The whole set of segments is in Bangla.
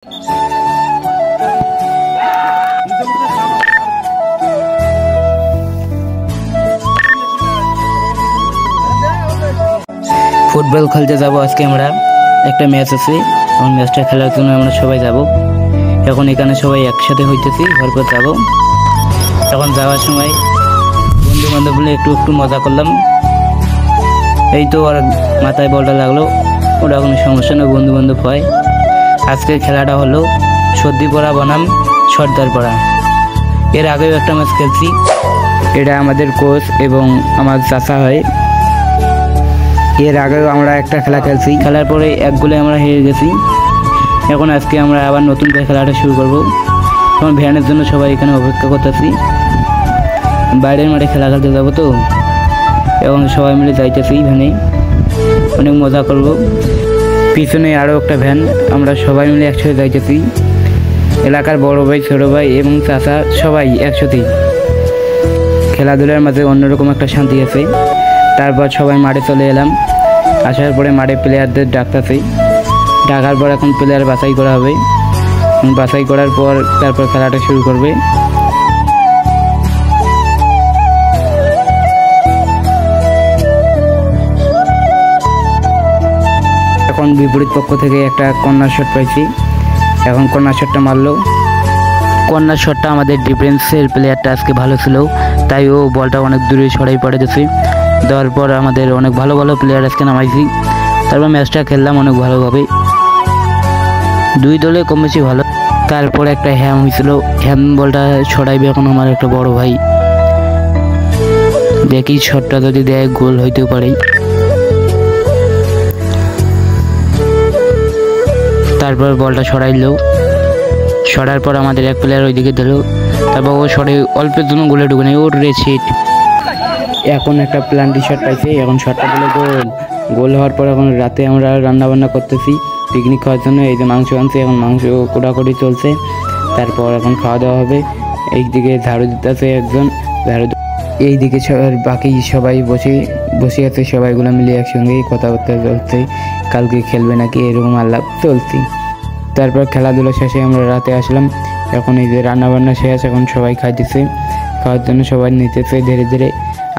ফুটবল খেলতে যাব আজকে আমরা, একটা ম্যাচ আছে। এখন ম্যাচটা খেলার জন্য আমরা সবাই যাব। এখন এখানে সবাই একসাথে হইতেছি, ঘর যাব। এখন যাওয়ার সময় বন্ধু বান্ধব বলে একটু একটু মজা করলাম। এই তো আর মাথায় বলটা লাগলো, ওটা কোনো সমস্যা নেই, বন্ধু বান্ধব হয়। আজকের খেলাটা হলো সর্দিপাড়া বনাম সর্দারপাড়া। এর আগেও একটা ম্যাচ খেলছি, এটা আমাদের কোচ এবং আমার চাচা হয়। এর আগেও আমরা একটা খেলা খেলছি, খেলার পরে এক গোলে আমরা হেরে গেছি। এখন আজকে আমরা আবার নতুন করে খেলাটা শুরু করব। এখন ভ্যানের জন্য সবাই এখানে অপেক্ষা করতেছি। বাইরের মাঠে খেলা খেলতে যাবো তো, এখন সবাই মিলে যাইতেছি ভ্যানে, অনেক মজা করব। পিছনে আরও একটা ভ্যান, আমরা সবাই মিলে একসাথে যাইতেছি। এলাকার বড় ভাই, ছোট ভাই এবং চাচা সবাই একসাথেই। খেলাধুলার মাঝে অন্যরকম একটা শান্তি আছে। তারপর সবাই মাঠে চলে এলাম। আসার পরে মাঠে প্লেয়ারদের ডাকতেছি, ডাকার পর এখন প্লেয়ার বাছাই করা হবে। বাছাই করার পর তারপর খেলাটা শুরু করবে। এখন বিপরীত পক্ষ থেকে একটা কর্নার শট পাইছি, এখন কর্নার শটটা মারলো। কর্নার শটটা আমাদের ডিফেন্সের প্লেয়ারটা আজকে ভালো ছিল, তাই ও বলটা অনেক দূরে সরাই পড়ে গেছে। দেওয়ার পর আমাদের অনেক ভালো ভালো প্লেয়ার আজকে নামাইছি। তারপর ম্যাচটা খেললাম অনেক ভালোভাবে, দুই দলে কম বেশি ভালো। তারপর একটা হ্যাম হয়েছিল, হ্যাম বলটা ছড়াইবে এখন আমার একটা বড় ভাই। দেখি শটটা যদি দেয় গোল হইতেও পারে। তারপর বলটা সরাইলো, সরার পর আমাদের এক প্লেয়ার ওইদিকে দিল। তারপর ও শটে অল্পের জন্য গোলে ঢুকে নেই, ওর রেসিট। এখন একটা প্লান্টি শট পাইছে, এখন শটটা দিল গোল। গোল হওয়ার পর এখন রাতে আমরা রান্না বান্না করতেছি পিকনিক খাওয়ার জন্য। এই যে মাংস আনছে, এখন মাংস কোটাকুটি চলছে। তারপর এখন খাওয়া দাওয়া হবে। এইদিকে ঝাড়ু দিতেছে একজন, ঝাড়ু এইদিকে বাকি সবাই বসে আছে, সবাইগুলো মিলে একসঙ্গে কথাবার্তা চলছে, কালকে খেলবে নাকি এরকম আলাপ চলছে। তারপর খেলাধুলা শেষে আমরা রাতে আসলাম। এখন এই যে রান্নাবান্না শেষ, এখন সবাই খাইতেছে, খাওয়ার জন্য সবাই নিতেছে ধীরে ধীরে।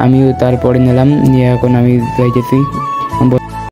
আমিও তারপরে নিলাম, নিয়ে এখন আমি যাইতেছি।